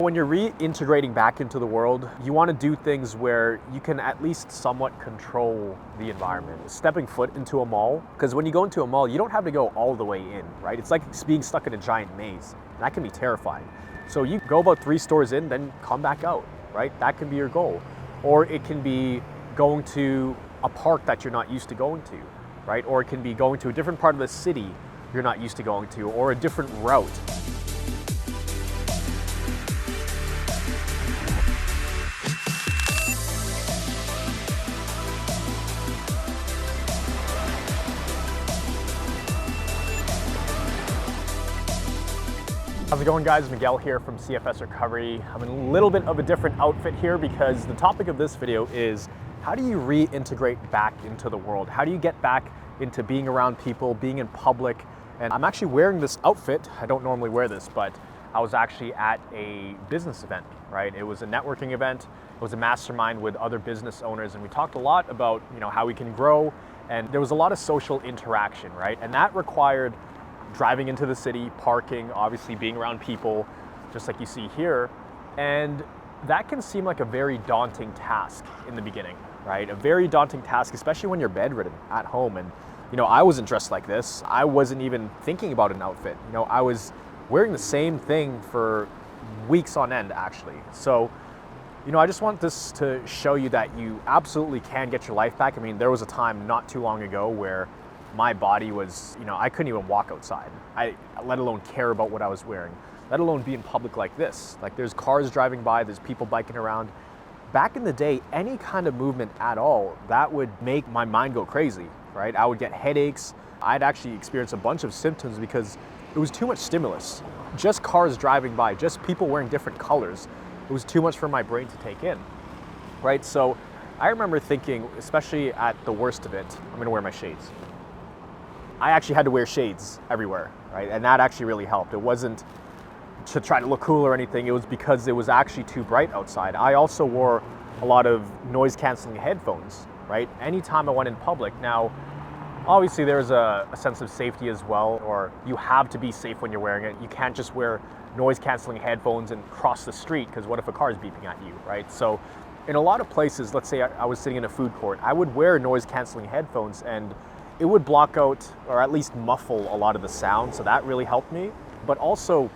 When you're reintegrating back into the world, you want to do things where you can at least somewhat control the environment. Stepping foot into a mall, because when you go into a mall, you don't have to go all the way in, right? It's like being stuck in a giant maze. And that can be terrifying. So you go about 3 stores in, then come back out, right? That can be your goal. Or it can be going to a park that you're not used to going to, right? Or it can be going to a different part of the city you're not used to going to, or a different route. How's it going, guys? Miguel here from CFS Recovery. I'm in a little bit of a different outfit here because the topic of this video is how do you reintegrate back into the world? How do you get back into being around people, being in public? And I'm actually wearing this outfit. I don't normally wear this, but I was actually at a business event, right? It was a networking event. It was a mastermind with other business owners, and we talked a lot about, how we can grow, and there was a lot of social interaction, right? And that required driving into the city, parking, obviously being around people, just like you see here. And that can seem like a very daunting task in the beginning, right? A very daunting task, especially when you're bedridden at home. And, I wasn't dressed like this. I wasn't even thinking about an outfit. I was wearing the same thing for weeks on end, actually. So, I just want this to show you that you absolutely can get your life back. I mean, there was a time not too long ago where my body was, I couldn't even walk outside, let alone care about what I was wearing, let alone be in public like this. Like, there's cars driving by, there's people biking around. Back in the day, any kind of movement at all, that would make my mind go crazy, right? I would get headaches. I'd actually experience a bunch of symptoms because it was too much stimulus. Just cars driving by, just people wearing different colors. It was too much for my brain to take in, right? So I remember thinking, especially at the worst of it, I'm gonna wear my shades. I actually had to wear shades everywhere, right? And that actually really helped. It wasn't to try to look cool or anything. It was because it was actually too bright outside. I also wore a lot of noise canceling headphones, right? Anytime I went in public. Now, obviously there's a sense of safety as well, or you have to be safe when you're wearing it. You can't just wear noise canceling headphones and cross the street, because what if a car is beeping at you, right? So in a lot of places, let's say I was sitting in a food court, I would wear noise canceling headphones and it would block out or at least muffle a lot of the sound, so that really helped me. But also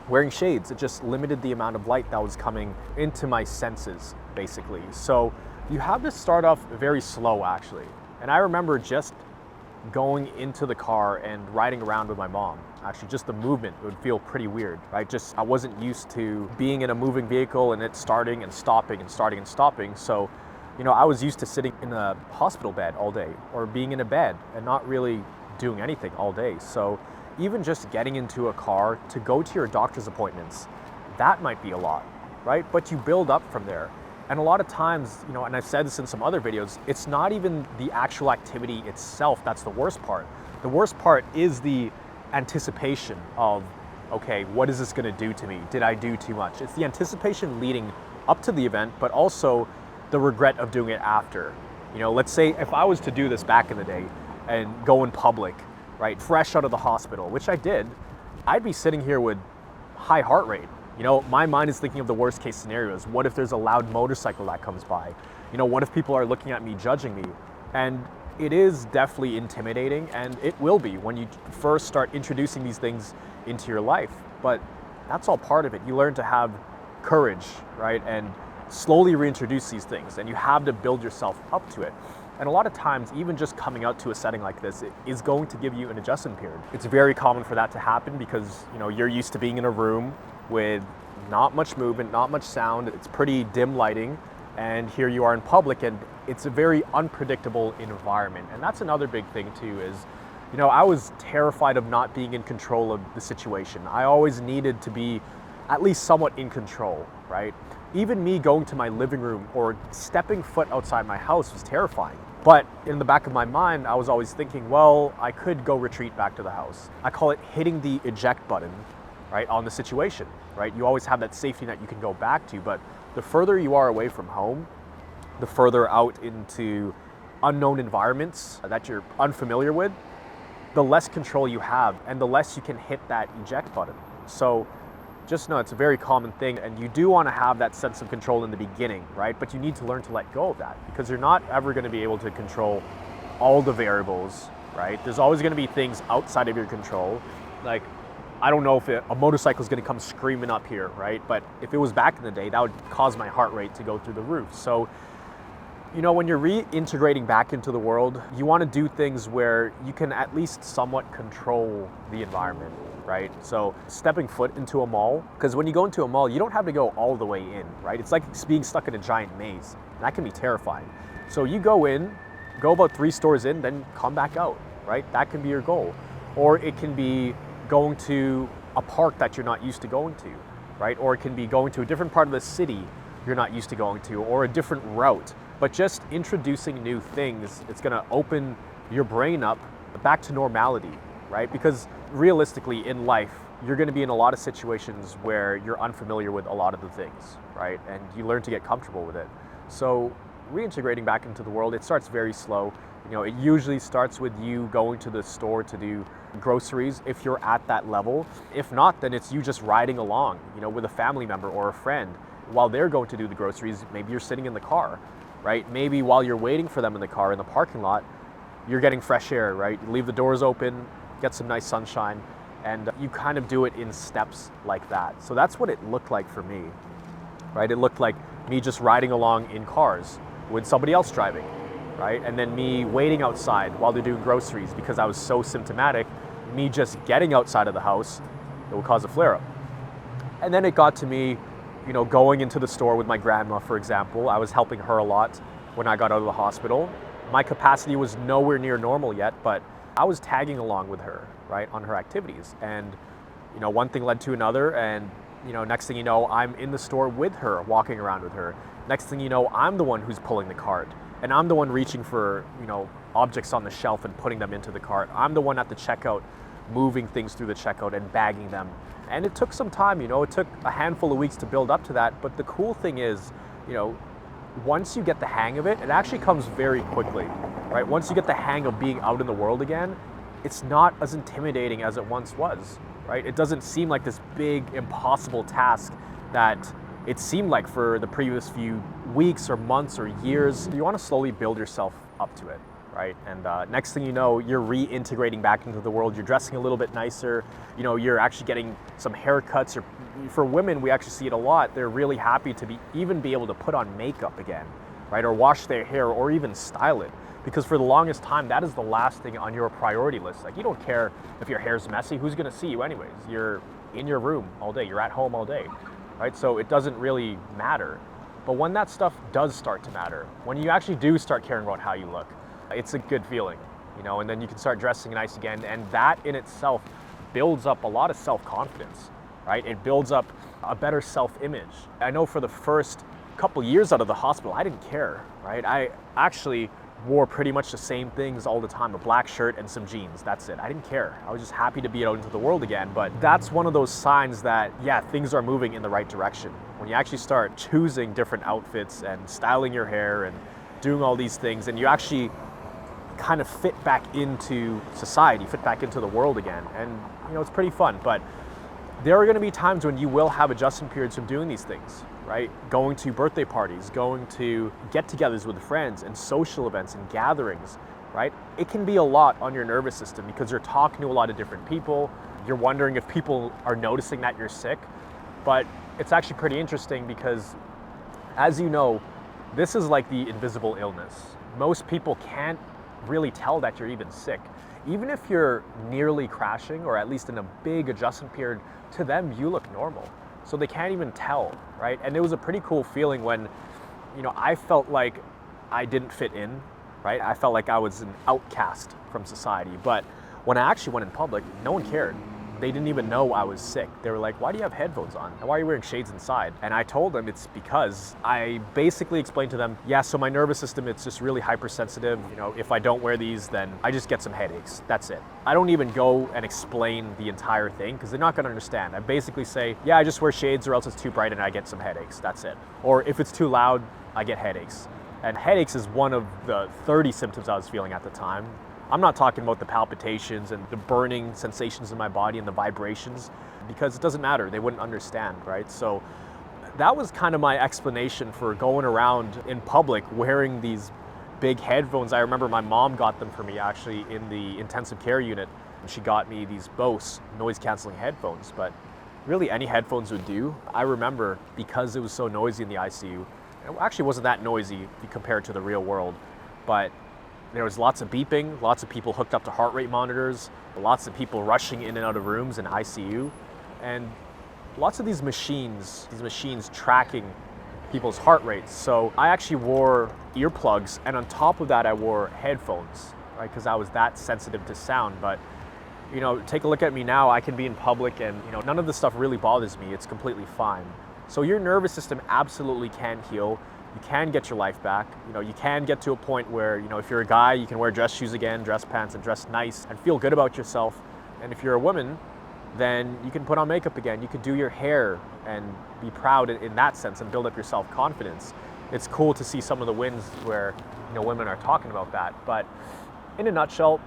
wearing shades, it just limited the amount of light that was coming into my senses, basically. So you have to start off very slow, actually. And I remember just going into the car and riding around with my mom. Actually, just the movement would feel pretty weird, right? I wasn't used to being in a moving vehicle and it starting and stopping and starting and stopping. So I was used to sitting in a hospital bed all day or being in a bed and not really doing anything all day. So even just getting into a car to go to your doctor's appointments, that might be a lot, right? But you build up from there. And a lot of times, and I've said this in some other videos, it's not even the actual activity itself that's the worst part. The worst part is the anticipation of, okay, what is this gonna do to me? Did I do too much? It's the anticipation leading up to the event, but also the regret of doing it after. Let's say if I was to do this back in the day and go in public, right, fresh out of the hospital, which I did, I'd be sitting here with high heart rate. My mind is thinking of the worst case scenarios. What if there's a loud motorcycle that comes by? What if people are looking at me, judging me? And it is definitely intimidating, and it will be when you first start introducing these things into your life. But that's all part of it. You learn to have courage, right? And slowly reintroduce these things, and you have to build yourself up to it. And a lot of times, even just coming out to a setting like this, it is going to give you an adjustment period. It's very common for that to happen because you're used to being in a room with not much movement, not much sound. It's pretty dim lighting, and here you are in public, and it's a very unpredictable environment. And that's another big thing too, is I was terrified of not being in control of the situation. I always needed to be at least somewhat in control, right? Even me going to my living room or stepping foot outside my house was terrifying. But in the back of my mind, I was always thinking, well, I could go retreat back to the house. I call it hitting the eject button, right, on the situation, right? You always have that safety net you can go back to, but the further you are away from home, the further out into unknown environments that you're unfamiliar with, the less control you have and the less you can hit that eject button. So just know it's a very common thing, and you do want to have that sense of control in the beginning, right? But you need to learn to let go of that, because you're not ever going to be able to control all the variables, right? There's always going to be things outside of your control. Like, I don't know if a motorcycle is going to come screaming up here, right? But if it was back in the day, that would cause my heart rate to go through the roof. So, you know, when you're reintegrating back into the world, you want to do things where you can at least somewhat control the environment, right? So stepping foot into a mall, because when you go into a mall, you don't have to go all the way in, right? It's like being stuck in a giant maze. And that can be terrifying. So you go in, go about 3 stores in, then come back out, right? That can be your goal. Or it can be going to a park that you're not used to going to, right? Or it can be going to a different part of the city you're not used to going to, or a different route. But just introducing new things, it's gonna open your brain up back to normality, right? Because realistically in life, you're gonna be in a lot of situations where you're unfamiliar with a lot of the things, right? And you learn to get comfortable with it. So reintegrating back into the world, it starts very slow. You know, it usually starts with you going to the store to do groceries if you're at that level. If not, then it's you just riding along, you know, with a family member or a friend. While they're going to do the groceries, maybe you're sitting in the car, right? Maybe while you're waiting for them in the car in the parking lot, you're getting fresh air, right? You leave the doors open, get some nice sunshine, and you kind of do it in steps like that. So that's what it looked like for me, right? It looked like me just riding along in cars with somebody else driving, right? And then me waiting outside while they're doing groceries because I was so symptomatic, me just getting outside of the house, it would cause a flare-up. And then it got to me, you know, going into the store with my grandma, for example. I was helping her a lot when I got out of the hospital. My capacity was nowhere near normal yet, but I was tagging along with her, right, on her activities. And, you know, one thing led to another, and, you know, next thing you know, I'm in the store with her, walking around with her. Next thing you know, I'm the one who's pulling the cart, and I'm the one reaching for, you know, objects on the shelf and putting them into the cart. I'm the one at the checkout, moving things through the checkout and bagging them. And it took some time, you know, it took a handful of weeks to build up to that. But the cool thing is, you know, once you get the hang of it, it actually comes very quickly, right? Once you get the hang of being out in the world again, it's not as intimidating as it once was, right? It doesn't seem like this big, impossible task that it seemed like for the previous few weeks or months or years. You want to slowly build yourself up to it, right? And next thing you know, you're reintegrating back into the world. You're dressing a little bit nicer. You know, you're actually getting some haircuts. Or for women, we actually see it a lot. They're really happy to even be able to put on makeup again, right? Or wash their hair or even style it. Because for the longest time, that is the last thing on your priority list. Like, you don't care if your hair's messy. Who's going to see you anyways? You're in your room all day. You're at home all day, right? So it doesn't really matter. But when that stuff does start to matter, when you actually do start caring about how you look, it's a good feeling, you know, and then you can start dressing nice again. And that in itself builds up a lot of self-confidence, right? It builds up a better self-image. I know for the first couple years out of the hospital, I didn't care, right? I actually wore pretty much the same things all the time, a black shirt and some jeans, that's it. I didn't care. I was just happy to be out into the world again. But that's one of those signs that, yeah, things are moving in the right direction. When you actually start choosing different outfits and styling your hair and doing all these things, and you actually kind of fit back into society, fit back into the world again. And, you know, it's pretty fun. But there are going to be times when you will have adjustment periods from doing these things, right? Going to birthday parties, going to get-togethers with friends and social events and gatherings, right? It can be a lot on your nervous system because you're talking to a lot of different people. You're wondering if people are noticing that you're sick. But it's actually pretty interesting because, as you know, this is like the invisible illness. Most people can't really tell that you're even sick. Even if you're nearly crashing or at least in a big adjustment period, to them you look normal. So they can't even tell, right? And it was a pretty cool feeling when, you know, I felt like I didn't fit in, right? I felt like I was an outcast from society. But when I actually went in public, no one cared. They didn't even know I was sick. They were like, why do you have headphones on? And why are you wearing shades inside? And I told them it's because I basically explained to them, yeah, so my nervous system, it's just really hypersensitive. You know, if I don't wear these, then I just get some headaches. That's it. I don't even go and explain the entire thing because they're not gonna understand. I basically say, yeah, I just wear shades or else it's too bright and I get some headaches. That's it. Or if it's too loud, I get headaches. And headaches is one of the 30 symptoms I was feeling at the time. I'm not talking about the palpitations and the burning sensations in my body and the vibrations. because it doesn't matter. They wouldn't understand, right? So that was kind of my explanation for going around in public wearing these big headphones. I remember my mom got them for me actually in the intensive care unit. She got me these Bose noise canceling headphones, but really any headphones would do. I remember because it was so noisy in the ICU, it actually wasn't that noisy if you compare it to the real world, but there was lots of beeping, lots of people hooked up to heart rate monitors, lots of people rushing in and out of rooms in ICU, and lots of these machines tracking people's heart rates. So I actually wore earplugs, and on top of that I wore headphones, right? Because I was that sensitive to sound. But you know, take a look at me now. I can be in public and, you know, none of this stuff really bothers me. It's completely fine. So your nervous system absolutely can heal. You can get your life back. You know, you can get to a point where, you know, if you're a guy, you can wear dress shoes again, dress pants, and dress nice and feel good about yourself. And if you're a woman, then you can put on makeup again. You could do your hair and be proud in that sense and build up your self-confidence. It's cool to see some of the wins where, you know, women are talking about that. But in a nutshell,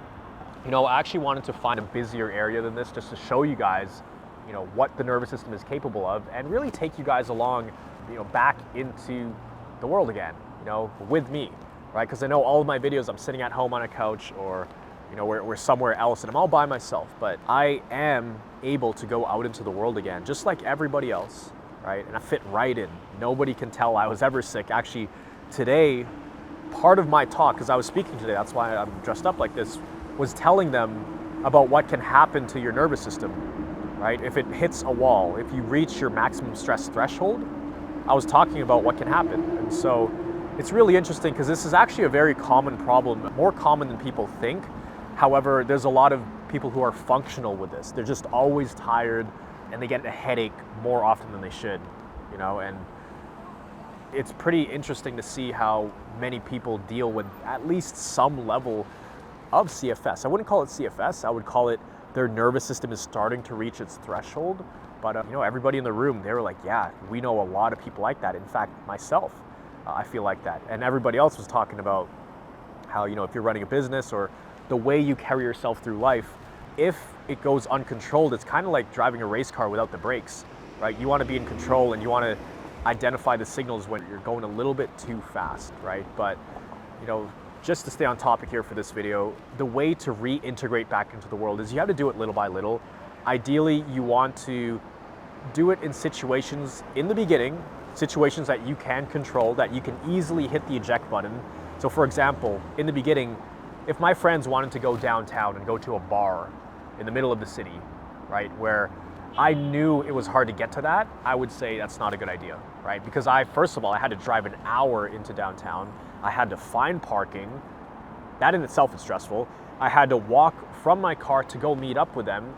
you know, I actually wanted to find a busier area than this just to show you guys, you know, what the nervous system is capable of and really take you guys along, you know, back into the world again, you know, with me, right? Because I know all of my videos, I'm sitting at home on a couch or, you know, we're somewhere else and I'm all by myself, but I am able to go out into the world again, just like everybody else, right? And I fit right in. Nobody can tell I was ever sick. Actually, today, part of my talk, because I was speaking today, that's why I'm dressed up like this, was telling them about what can happen to your nervous system, right? If it hits a wall, if you reach your maximum stress threshold, I was talking about what can happen. And so it's really interesting because this is actually a very common problem, more common than people think. However, there's a lot of people who are functional with this. They're just always tired and they get a headache more often than they should, you know, and it's pretty interesting to see how many people deal with at least some level of CFS. I wouldn't call it CFS, I would call it their nervous system is starting to reach its threshold. But you know, everybody in the room, they were like, yeah, we know a lot of people like that. In fact, myself, I feel like that. And everybody else was talking about how, you know, if you're running a business or the way you carry yourself through life, if it goes uncontrolled, it's kind of like driving a race car without the brakes, right? You want to be in control and you want to identify the signals when you're going a little bit too fast, right? But, you know, just to stay on topic here for this video, the way to reintegrate back into the world is you have to do it little by little. Ideally, you want to do it in situations in the beginning, situations that you can control, that you can easily hit the eject button. So for example, in the beginning, if my friends wanted to go downtown and go to a bar in the middle of the city, right, where I knew it was hard to get to that, I would say that's not a good idea, right? Because first of all, I had to drive an hour into downtown. I had to find parking. That in itself is stressful. I had to walk from my car to go meet up with them.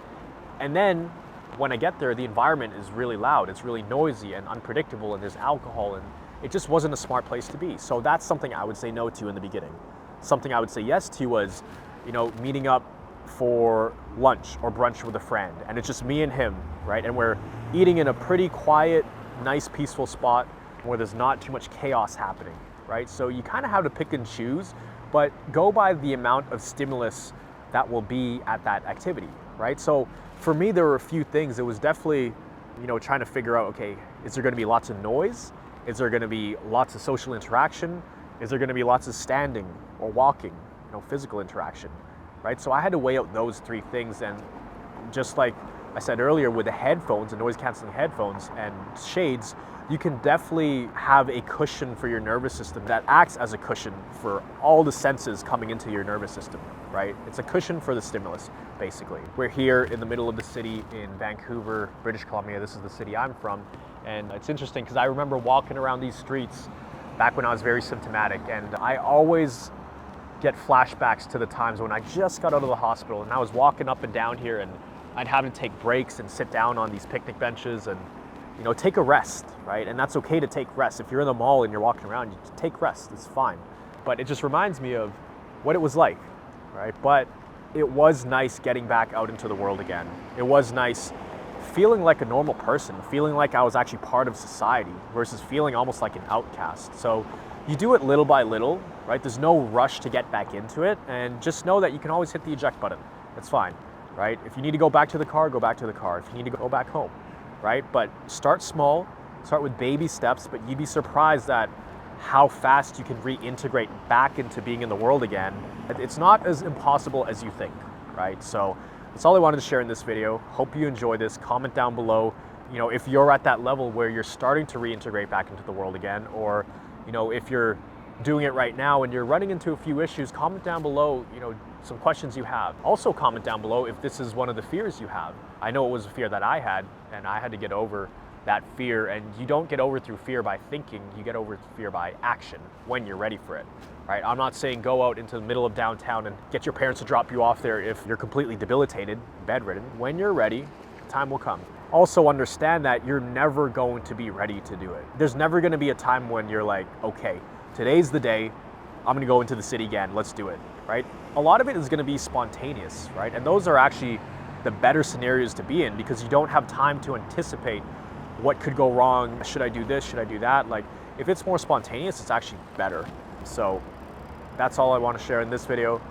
And then when I get there, the environment is really loud. It's really noisy and unpredictable, and there's alcohol, and it just wasn't a smart place to be. So that's something I would say no to in the beginning. Something I would say yes to was, you know, meeting up for lunch or brunch with a friend, and it's just me and him, right? And we're eating in a pretty quiet, nice, peaceful spot where there's not too much chaos happening, right? So you kind of have to pick and choose, but go by the amount of stimulus that will be at that activity, right? So for me, there were a few things. It was definitely, you know, trying to figure out, okay, is there going to be lots of noise? Is there going to be lots of social interaction? Is there going to be lots of standing or walking, you know, physical interaction, right? So I had to weigh out those three things. And just like I said earlier, with the headphones and noise canceling headphones and shades, you can definitely have a cushion for your nervous system that acts as a cushion for all the senses coming into your nervous system, right? It's a cushion for the stimulus, basically. We're here in the middle of the city in Vancouver, British Columbia. This is the city I'm from. And it's interesting because I remember walking around these streets back when I was very symptomatic, and I always get flashbacks to the times when I just got out of the hospital and I was walking up and down here, and I'd have to take breaks and sit down on these picnic benches and, you know, take a rest, right? And that's okay to take rest. If you're in the mall and you're walking around, you take rest, it's fine. But it just reminds me of what it was like, right? But it was nice getting back out into the world again. It was nice feeling like a normal person, feeling like I was actually part of society versus feeling almost like an outcast. So you do it little by little, right? There's no rush to get back into it, and just know that you can always hit the eject button. It's fine. right? If you need to go back to the car, go back to the car. If you need to go back home, right? But start small, start with baby steps, but you'd be surprised at how fast you can reintegrate back into being in the world again. It's not as impossible as you think, right? So that's all I wanted to share in this video. Hope you enjoy this. Comment down below, if you're at that level where you're starting to reintegrate back into the world again, or, if you're doing it right now and you're running into a few issues, comment down below, some questions you have. Also comment down below if this is one of the fears you have. I know it was a fear that I had, and I had to get over that fear, and you don't get over through fear by thinking, you get over fear by action when you're ready for it, right? I'm not saying go out into the middle of downtown and get your parents to drop you off there if you're completely debilitated, bedridden. When you're ready, time will come. Also understand that you're never going to be ready to do it. There's never gonna be a time when you're like, okay, today's the day, I'm gonna go into the city again, let's do it, right? A lot of it is gonna be spontaneous, right? And those are actually the better scenarios to be in, because you don't have time to anticipate what could go wrong. Should I do this? Should I do that? Like, if it's more spontaneous, it's actually better. So that's all I want to share in this video.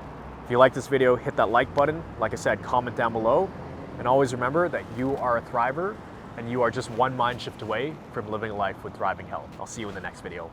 If you like this video, hit that like button. Like I said, comment down below. And always remember that you are a thriver, and you are just one mind shift away from living a life with thriving health. I'll see you in the next video.